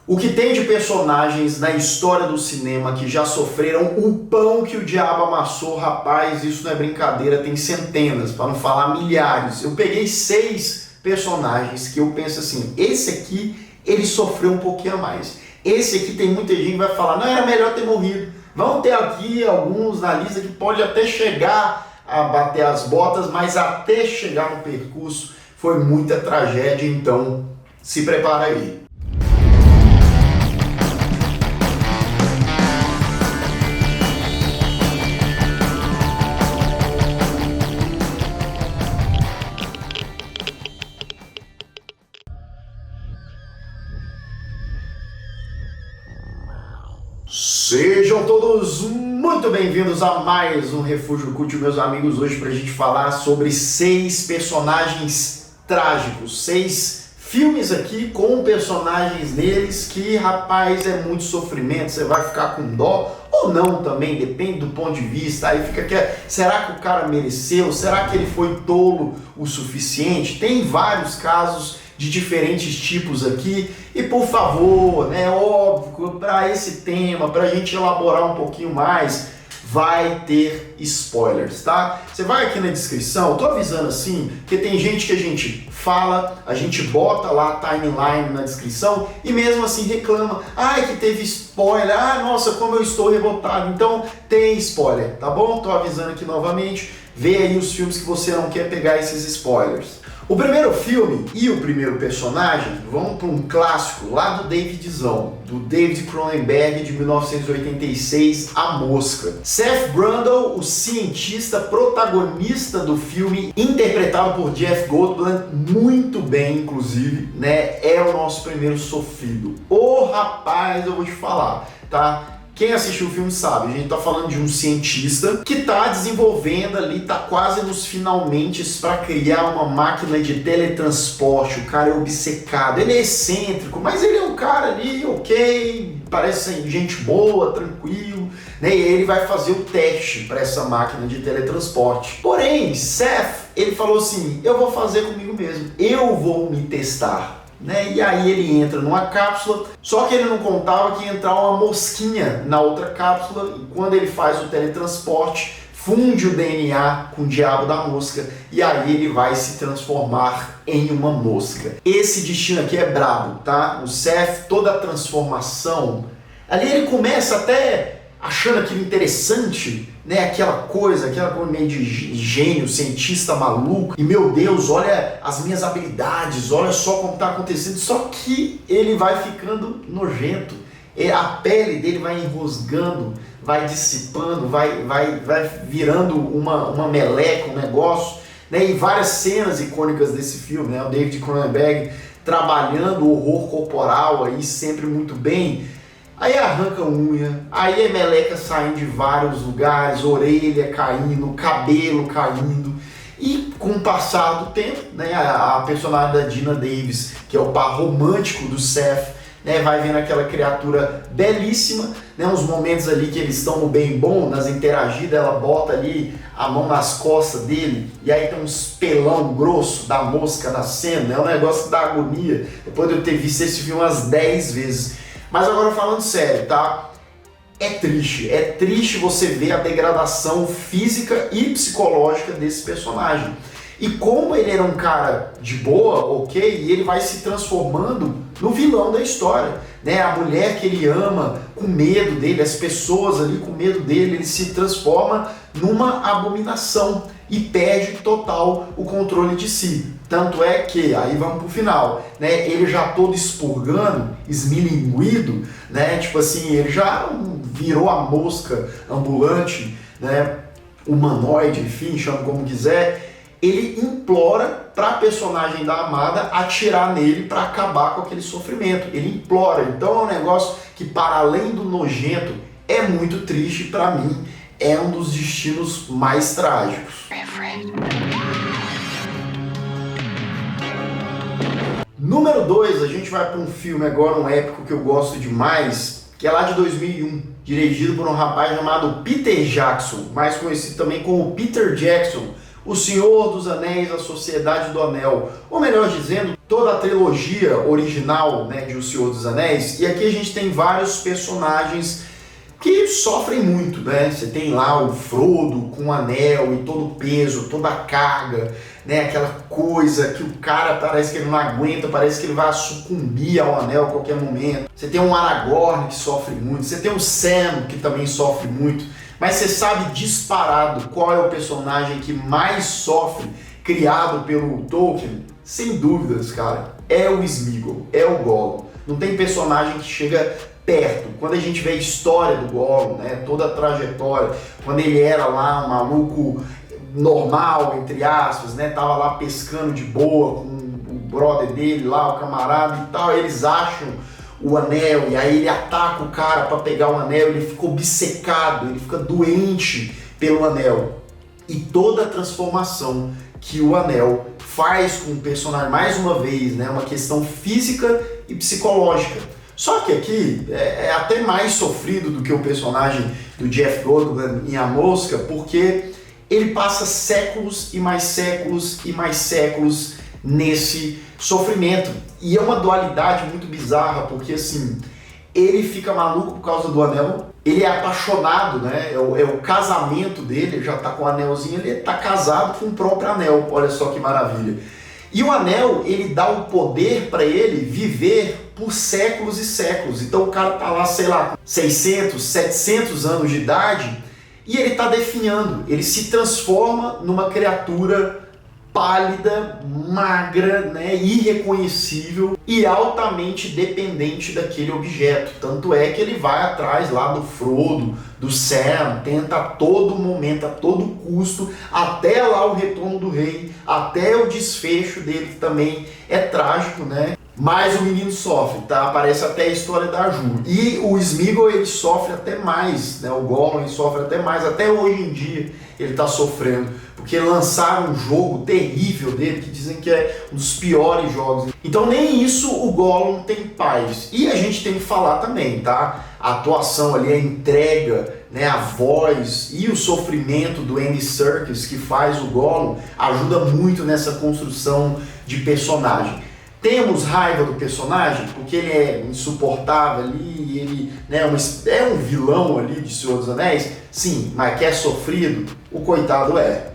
O que tem de personagens na história do cinema que já sofreram o pão que o diabo amassou, rapaz, isso não é brincadeira, tem centenas, para não falar milhares. Eu peguei 6 personagens que eu penso assim, esse aqui, ele sofreu um pouquinho a mais. Esse aqui tem muita gente que vai falar, não, era melhor ter morrido. Vão ter aqui alguns na lista que pode até chegar a bater as botas, mas até chegar no percurso foi muita tragédia, então se prepara aí. Sejam todos muito bem-vindos a mais um Refúgio Cult, meus amigos, hoje para a gente falar sobre 6 personagens trágicos, 6 filmes aqui com personagens neles que, rapaz, é muito sofrimento, você vai ficar com dó ou não também, depende do ponto de vista, aí fica que será que o cara mereceu, será que ele foi tolo o suficiente? Tem vários casos de diferentes tipos aqui, e por favor, né, óbvio, para esse tema, para a gente elaborar um pouquinho mais, vai ter spoilers, tá? Você vai aqui na descrição, eu tô avisando assim, porque tem gente que a gente fala, a gente bota lá a timeline na descrição, e mesmo assim reclama, ai que teve spoiler, ah nossa, como eu estou revoltado, então tem spoiler, tá bom? Tô avisando aqui novamente, vê aí os filmes que você não quer pegar esses spoilers. O primeiro filme e o primeiro personagem vão para um clássico lá do Davidzão, do David Cronenberg de 1986, A Mosca. Seth Brundle, o cientista protagonista do filme, interpretado por Jeff Goldblum, muito bem inclusive, né? É o nosso primeiro sofrido. Ô rapaz, eu vou te falar, tá? Quem assistiu o filme sabe, a gente tá falando de um cientista que tá desenvolvendo ali, tá quase nos finalmente para criar uma máquina de teletransporte. O cara é obcecado, ele é excêntrico, mas ele é um cara ali, ok, parece gente boa, tranquilo, né? E ele vai fazer o teste para essa máquina de teletransporte. Porém, Seth, ele falou assim, eu vou fazer comigo mesmo, eu vou me testar. Né? E aí ele entra numa cápsula, só que ele não contava que ia entrar uma mosquinha na outra cápsula, e quando ele faz o teletransporte, funde o DNA com o diabo da mosca, e aí ele vai se transformar em uma mosca. Esse destino aqui é brabo, tá? O Seth, toda a transformação, ali ele começa até achando aquilo interessante, né? Aquela coisa meio de gênio, cientista maluco, e meu Deus, olha as minhas habilidades, olha só como está acontecendo, só que ele vai ficando nojento, a pele dele vai enrosgando, vai dissipando, vai virando uma meleca, um negócio, né? E várias cenas icônicas desse filme, né? O David Cronenberg trabalhando o horror corporal aí sempre muito bem. Aí arranca unha, aí é meleca saindo de vários lugares, orelha caindo, cabelo caindo. E com o passar do tempo, né, a personagem da Geena Davis, que é o par romântico do Seth, né, vai vendo aquela criatura belíssima, né, uns momentos ali que eles estão no bem bom, nas interagidas, ela bota ali a mão nas costas dele, e aí tem uns pelão grosso da mosca nascendo, né, um negócio da agonia, depois de eu ter visto esse filme umas 10 vezes. Mas agora falando sério, tá? É triste você ver a degradação física e psicológica desse personagem. E como ele era um cara de boa, ok, e ele vai se transformando no vilão da história, né? A mulher que ele ama com medo dele, as pessoas ali com medo dele, ele se transforma numa abominação e perde total o controle de si. Tanto é que, aí vamos pro final, né? Ele já todo expurgando, esmilinguido, né? Tipo assim, ele já virou a mosca ambulante, né? Humanoide, enfim, chama como quiser. Ele implora para a personagem da amada atirar nele para acabar com aquele sofrimento. Ele implora. Então é um negócio que, para além do nojento, é muito triste. Para mim, é um dos destinos mais trágicos. Número 2, a gente vai para um filme agora, um épico que eu gosto demais, que é lá de 2001, dirigido por um rapaz chamado Peter Jackson, mais conhecido também como Peter Jackson, O Senhor dos Anéis, A Sociedade do Anel, ou melhor dizendo, toda a trilogia original, né, de O Senhor dos Anéis. E aqui a gente tem vários personagens que sofrem muito, né? Você tem lá o Frodo com o anel e todo o peso, toda a carga, né? Aquela coisa que o cara parece que ele não aguenta, parece que ele vai sucumbir ao anel a qualquer momento. Você tem um Aragorn que sofre muito, você tem o Sam que também sofre muito, mas você sabe disparado qual é o personagem que mais sofre, criado pelo Tolkien? Sem dúvidas, cara, é o Sméagol, é o Gollum. Não tem personagem que chega perto. Quando a gente vê a história do Gollum, né, toda a trajetória, quando ele era lá um maluco normal, entre aspas, né, tava lá pescando de boa com o brother dele lá, o camarada e tal, eles acham o anel e aí ele ataca o cara para pegar o anel, ele fica obcecado, ele fica doente pelo anel. E toda a transformação que o anel faz com o personagem, mais uma vez, né, uma questão física e psicológica. Só que aqui é até mais sofrido do que o personagem do Jeff Goldblum em A Mosca, porque ele passa séculos e mais séculos e mais séculos nesse sofrimento. E é uma dualidade muito bizarra, porque assim, ele fica maluco por causa do anel, ele é apaixonado, né? É o casamento dele, ele já tá com o anelzinho, ele tá casado com o próprio anel, olha só que maravilha. E o anel, ele dá o poder para ele viver por séculos e séculos. Então o cara tá lá, sei lá, 600, 700 anos de idade e ele tá definhando. Ele se transforma numa criatura pálida, magra, né, irreconhecível e altamente dependente daquele objeto. Tanto é que ele vai atrás lá do Frodo, do Sam, tenta a todo momento, a todo custo, até lá o retorno do rei, até o desfecho dele, que também é trágico, né? Mas o menino sofre, tá? Aparece até a história da Ju. E o Sméagol, ele sofre até mais, né? O Gollum, ele sofre até mais, até hoje em dia ele tá sofrendo, porque lançaram um jogo terrível dele, que dizem que é um dos piores jogos. Então nem isso o Gollum tem paz. E a gente tem que falar também, tá? A atuação ali, a entrega, né, a voz e o sofrimento do Andy Serkis, que faz o Gollum, ajuda muito nessa construção de personagem. Temos raiva do personagem, porque ele é insuportável ali, ele, né, é um vilão ali de Senhor dos Anéis? Sim, mas que é sofrido, o coitado é.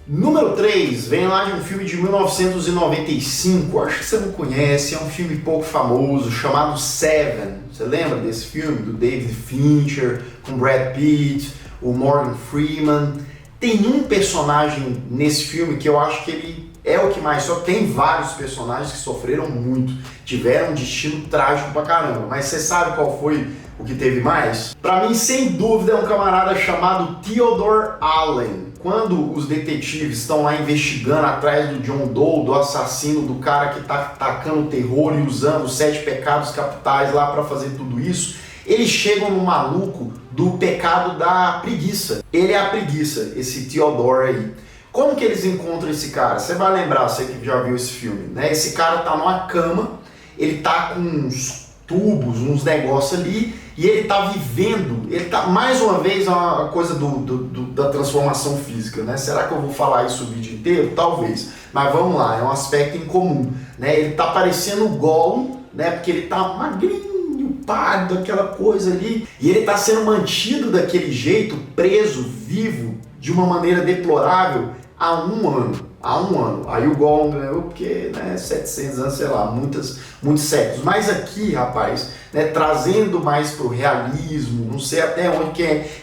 Número 3, vem lá de um filme de 1995, acho que você não conhece, é um filme pouco famoso, chamado Seven. Você lembra desse filme? Do David Fincher, com Brad Pitt, o Morgan Freeman. Tem um personagem nesse filme que eu acho que ele é o que mais sofre. Tem vários personagens que sofreram muito, tiveram um destino trágico pra caramba, mas você sabe qual foi o que teve mais? Pra mim, sem dúvida, é um camarada chamado Theodore Allen. Quando os detetives estão lá investigando atrás do John Doe, do assassino, do cara que tá tacando terror e usando os 7 pecados capitais lá pra fazer tudo isso, eles chegam no maluco do pecado da preguiça. Ele é a preguiça, esse Theodore aí. Como que eles encontram esse cara? Você vai lembrar, você que já viu esse filme, né? Esse cara tá numa cama, ele tá com uns tubos, uns negócios ali, e ele tá vivendo, ele tá, mais uma vez, uma coisa da transformação física, né? Será que eu vou falar isso o vídeo inteiro? Talvez. Mas vamos lá, é um aspecto em comum, né? Ele tá parecendo o Gollum, né? Porque ele tá magrinho, pálido, aquela coisa ali, e ele tá sendo mantido daquele jeito, preso, vivo, de uma maneira deplorável, há um ano. Aí o Gollum ganhou porque, né, 700 anos, sei lá, muitos séculos. Mas aqui, rapaz, né, trazendo mais pro realismo, não sei até onde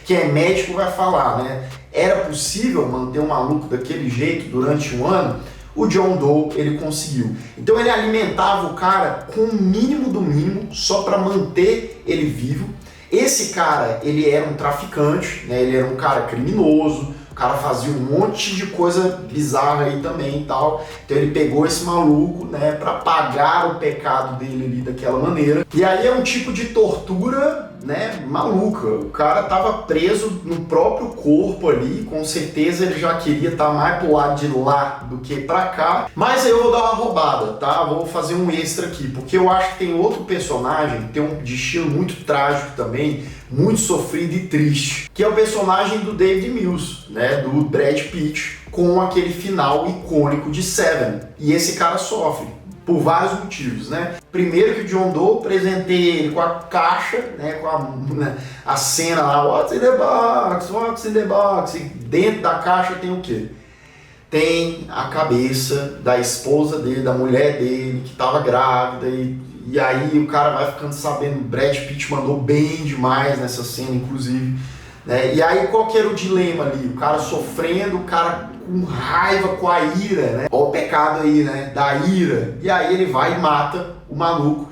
quem é médico vai falar, né? Era possível manter um maluco daquele jeito durante um ano? O John Doe, ele conseguiu. Então ele alimentava o cara com o mínimo do mínimo, só para manter ele vivo. Esse cara, ele era um traficante, né? Ele era um cara criminoso, o cara fazia um monte de coisa bizarra aí também e tal. Então ele pegou esse maluco, né, para pagar o pecado dele ali daquela maneira. E aí é um tipo de tortura, né, maluca. O cara tava preso no próprio corpo ali, com certeza ele já queria estar mais pro lado de lá do que pra cá. Mas aí eu vou dar uma roubada, tá? Vou fazer um extra aqui, porque eu acho que tem outro personagem que tem um destino muito trágico também, muito sofrido e triste, que é o personagem do David Mills, né, do Brad Pitt, com aquele final icônico de Seven. E esse cara sofre por vários motivos, né? Primeiro que o John Doe presenteia ele com a caixa, né, com a cena lá, what's in the box, what's in the box, e dentro da caixa tem o quê? Tem a cabeça da esposa dele, da mulher dele, que estava grávida, e aí o cara vai ficando sabendo, Brad Pitt mandou bem demais nessa cena, inclusive, né? E aí qual que era o dilema ali? O cara sofrendo, o cara com raiva, com a ira, né? Olha o pecado aí, né? Da ira. E aí ele vai e mata o maluco.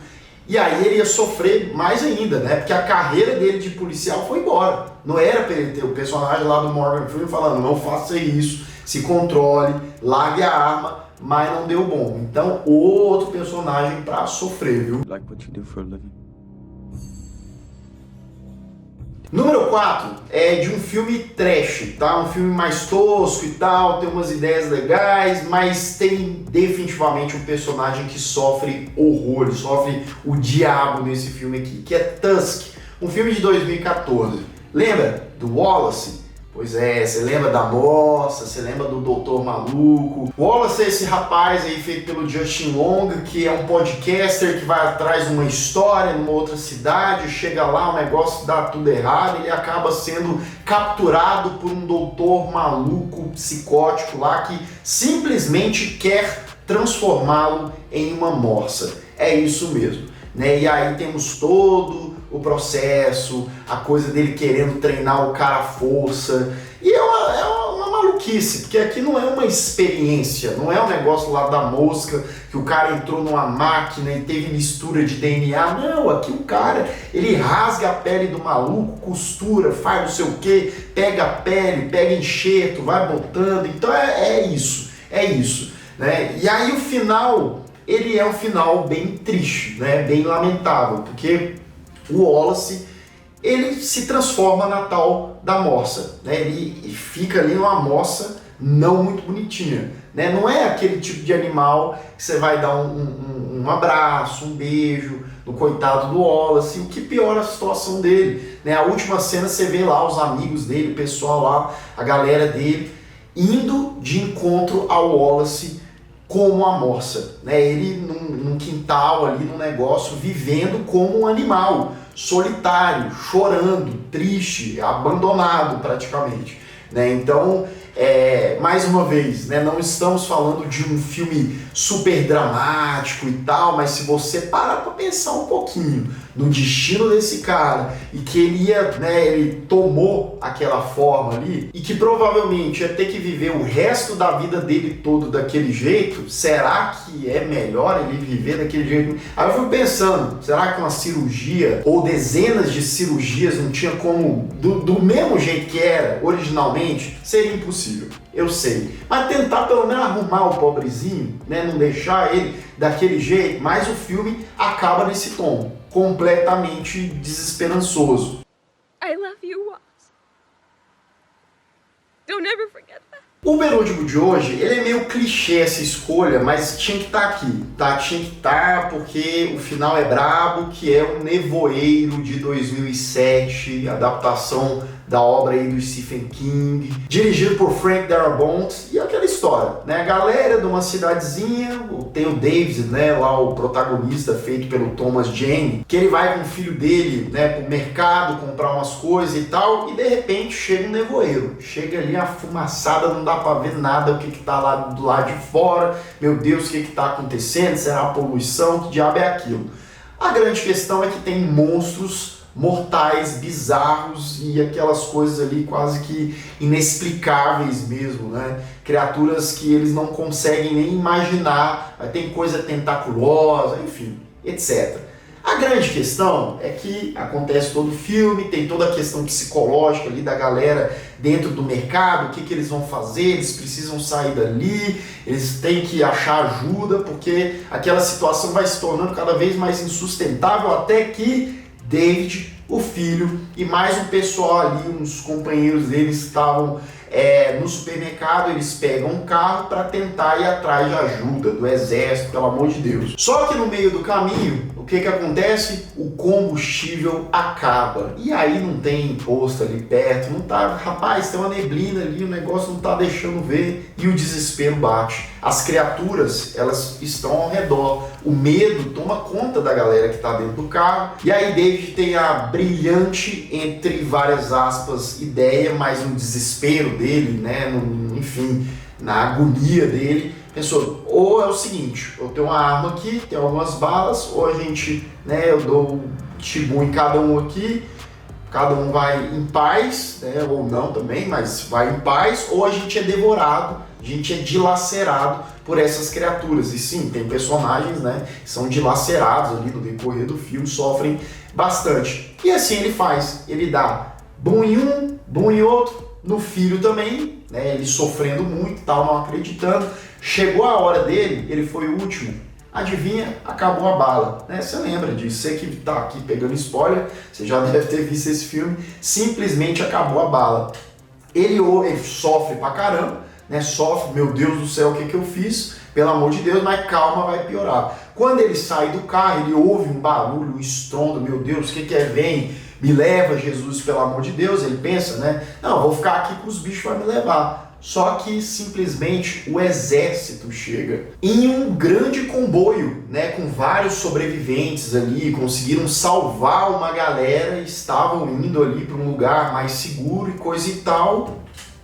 E aí ele ia sofrer mais ainda, né? Porque a carreira dele de policial foi embora. Não era pra ele ter o personagem lá do Morgan Freeman falando, não faça isso, se controle, largue a arma, mas não deu bom. Então, outro personagem pra sofrer, viu? Like what you do for a living. Número 4 é de um filme trash, tá? Um filme mais tosco e tal, tem umas ideias legais, mas tem definitivamente um personagem que sofre horror, sofre o diabo nesse filme aqui, que é Tusk, um filme de 2014. Lembra do Wallace? Pois é, você lembra da moça, você lembra do Doutor Maluco. O Wallace é esse rapaz aí feito pelo Justin Long, que é um podcaster que vai atrás de uma história numa outra cidade, chega lá, o negócio dá tudo errado, ele acaba sendo capturado por um doutor maluco, psicótico lá, que simplesmente quer transformá-lo em uma morsa. É isso mesmo, né? E aí temos todo o processo, a coisa dele querendo treinar o cara à força, e é uma maluquice, porque aqui não é uma experiência, não é um negócio lá da mosca, que o cara entrou numa máquina e teve mistura de DNA, não, aqui o cara, ele rasga a pele do maluco, costura, faz não sei o que, pega a pele, pega enxerto, vai botando, então é isso, né? E aí o final, ele é um final bem triste, né? Bem lamentável, porque o Wallace, ele se transforma na tal da morsa, né? Ele fica ali numa morsa não muito bonitinha, né? Não é aquele tipo de animal que você vai dar um abraço, um beijo no coitado do Wallace, o que piora a situação dele, né? A última cena você vê lá os amigos dele, o pessoal lá, a galera dele, indo de encontro ao Wallace como a morsa, né? Ele num quintal ali, num negócio, vivendo como um animal, solitário, chorando, triste, abandonado praticamente, né? Então, mais uma vez, né, não estamos falando de um filme super dramático e tal, mas se você parar para pensar um pouquinho no destino desse cara e que ele tomou aquela forma ali e que provavelmente ia ter que viver o resto da vida dele todo daquele jeito, será que é melhor ele viver daquele jeito? Aí eu fui pensando, será que uma cirurgia ou dezenas de cirurgias não tinha como, do mesmo jeito que era originalmente, seria impossível. Eu sei, mas tentar pelo menos arrumar o pobrezinho, né, não deixar ele daquele jeito, mas o filme acaba nesse tom, completamente desesperançoso. I love you, Wallace. Don't ever forget that. O penúltimo de hoje, ele é meio clichê essa escolha, mas tinha que estar aqui, tá? Tinha que estar porque o final é brabo, que é o Nevoeiro de 2007, adaptação da obra aí do Stephen King, dirigido por Frank Darabont, e aquela história, né? A galera de uma cidadezinha, tem o David, né, lá o protagonista feito pelo Thomas Jane, que ele vai com o filho dele, né, pro mercado comprar umas coisas e tal, e de repente chega um nevoeiro, chega ali a fumaçada, não dá pra ver nada, o que tá lá do lado de fora, meu Deus, o que tá acontecendo, será a poluição, que diabo é aquilo? A grande questão é que tem monstros mortais, bizarros e aquelas coisas ali quase que inexplicáveis mesmo, né? Criaturas que eles não conseguem nem imaginar, tem coisa tentaculosa, enfim, etc. A grande questão é que acontece todo o filme, tem toda a questão psicológica ali da galera dentro do mercado, o que eles vão fazer, eles precisam sair dali, eles têm que achar ajuda, porque aquela situação vai se tornando cada vez mais insustentável até que David, o filho, e mais um pessoal ali, uns companheiros deles estavam no supermercado, eles pegam um carro para tentar ir atrás de ajuda do exército, pelo amor de Deus. Só que no meio do caminho, o que acontece? O combustível acaba. E aí não tem posto ali perto, não tá, rapaz, tem uma neblina ali, o negócio não tá deixando ver e o desespero bate. As criaturas, elas estão ao redor. O medo toma conta da galera que tá dentro do carro. E aí David tem a brilhante, entre várias aspas, ideia, mas no desespero dele, né, enfim, na agonia dele, pensou, ou é o seguinte, eu tenho uma arma aqui, tem algumas balas, ou a gente, né, eu dou um tibum em cada um aqui, cada um vai em paz, né, ou não também, mas vai em paz, ou a gente é devorado, a gente é dilacerado por essas criaturas. E sim, tem personagens, né, que são dilacerados ali no decorrer do filme, sofrem bastante. E assim ele faz, ele dá bom em um, bom em outro, no filho também, né, ele sofrendo muito e tal, não acreditando. Chegou a hora dele, ele foi o último. Adivinha? Acabou a bala. Né? Você lembra disso? Você que tá aqui pegando spoiler, você já deve ter visto esse filme. Simplesmente acabou a bala. Ele sofre pra caramba, né? Sofre, meu Deus do céu, o que eu fiz? Pelo amor de Deus, mas calma, vai piorar. Quando ele sai do carro, ele ouve um barulho, um estrondo, meu Deus, o que é? Vem, me leva, Jesus, pelo amor de Deus. Ele pensa, né? Não, vou ficar aqui que os bichos vão me levar. Só que simplesmente o exército chega em um grande comboio, né, com vários sobreviventes ali, conseguiram salvar uma galera, estavam indo ali para um lugar mais seguro e coisa e tal.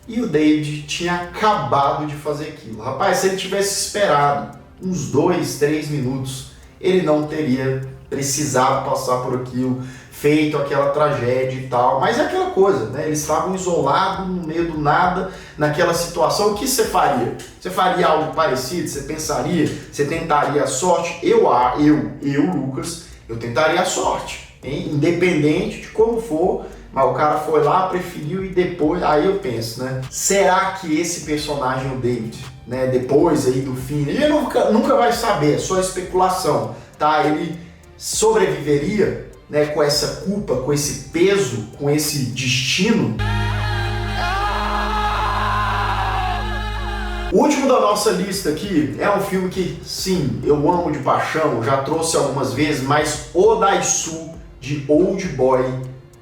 E o David tinha acabado de fazer aquilo. Rapaz, se ele tivesse esperado uns 2, 3 minutos, ele não teria precisado passar por aquilo, feito aquela tragédia e tal. Mas é aquela coisa, né? Eles estavam isolados no meio do nada, naquela situação. O que você faria? Você faria algo parecido? Você pensaria? Você tentaria a sorte? Eu, Lucas, eu tentaria a sorte, hein? Independente de como for. Mas o cara foi lá, preferiu e depois, aí eu penso, né? Será que esse personagem, o David, né? Depois aí do fim, ele nunca vai saber, é só especulação, tá? Ele sobreviveria, né? Com essa culpa, com esse peso, com esse destino? O último da nossa lista aqui é um filme que, sim, eu amo de paixão, já trouxe algumas vezes, mas o Daisu de Old Boy,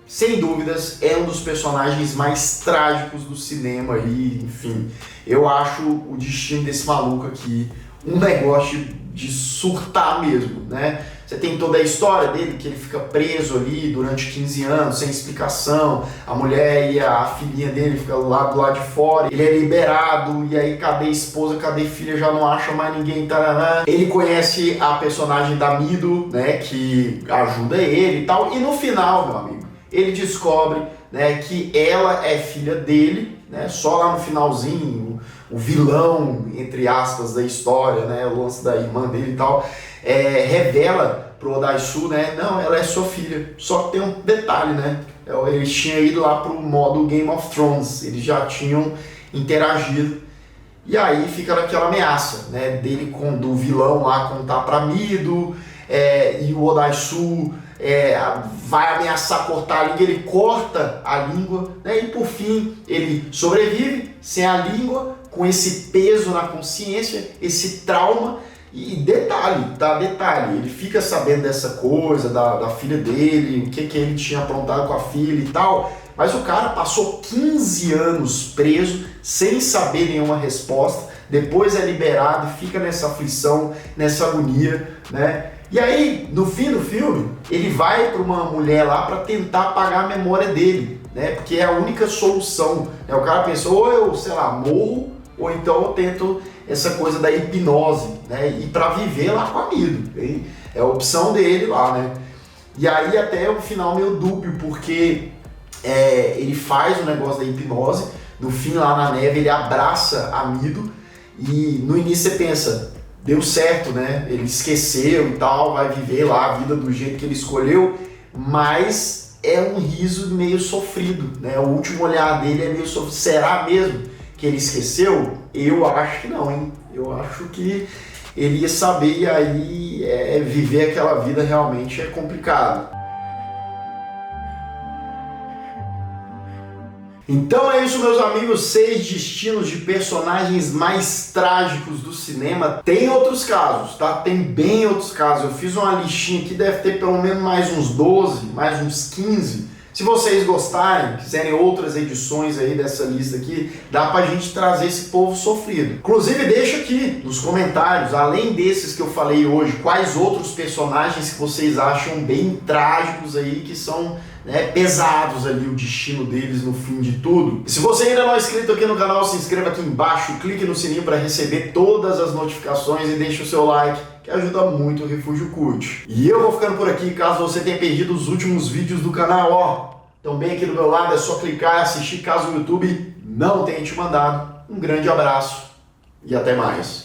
sem dúvidas, é um dos personagens mais trágicos do cinema aí, enfim. Eu acho o destino desse maluco aqui um negócio de surtar mesmo, né? Você tem toda a história dele, que ele fica preso ali durante 15 anos, sem explicação. A mulher e a filhinha dele ficam lá do lado de fora. Ele é liberado, e aí cadê esposa, cadê filha, já não acha mais ninguém. Tarará. Ele conhece a personagem da Mido, né, que ajuda ele e tal. E no final, meu amigo, ele descobre, né, que ela é filha dele, né, só lá no finalzinho, o vilão, entre aspas, da história, né, o lance da irmã dele e tal, revela pro Daisu, né, não, ela é sua filha. Só que tem um detalhe, né, eles tinham ido lá pro modo Game of Thrones, eles já tinham interagido, e aí fica naquela ameaça, né, dele do vilão lá contar pra Mido, e o Daisu vai ameaçar cortar a língua, ele corta a língua, né, e por fim ele sobrevive sem a língua, com esse peso na consciência, esse trauma. E detalhe, tá? Detalhe, ele fica sabendo dessa coisa, da filha dele, o que ele tinha aprontado com a filha e tal, mas o cara passou 15 anos preso, sem saber nenhuma resposta, depois é liberado e fica nessa aflição, nessa agonia, né? E aí, no fim do filme, ele vai para uma mulher lá para tentar apagar a memória dele, né? Porque é a única solução, né? O cara pensou, ou eu, sei lá, morro, ou então eu tento essa coisa da hipnose, né? E para viver lá com a Mido. É a opção dele lá, né? E aí até o final meio dúbio, porque ele faz o negócio da hipnose, no fim lá na neve ele abraça a Mido, e no início você pensa, deu certo, né? Ele esqueceu e tal, vai viver lá a vida do jeito que ele escolheu, mas é um riso meio sofrido, né? O último olhar dele é meio sofrido. Será mesmo que ele esqueceu? Eu acho que não, hein? Eu acho que ele ia saber, e aí viver aquela vida realmente é complicado. Então é isso, meus amigos, 6 destinos de personagens mais trágicos do cinema. Tem outros casos, tá? Tem bem outros casos. Eu fiz uma listinha aqui, deve ter pelo menos mais uns 12, mais uns 15. Se vocês gostarem, quiserem outras edições aí dessa lista aqui, dá pra gente trazer esse povo sofrido. Inclusive, deixa aqui nos comentários, além desses que eu falei hoje, quais outros personagens que vocês acham bem trágicos aí, que são pesados ali, o destino deles no fim de tudo. E se você ainda não é inscrito aqui no canal, se inscreva aqui embaixo, clique no sininho para receber todas as notificações e deixe o seu like, que ajuda muito o Refúgio Cult. E eu vou ficando por aqui, caso você tenha perdido os últimos vídeos do canal, ó. Então bem aqui do meu lado, é só clicar e assistir caso o YouTube não tenha te mandado. Um grande abraço e até mais.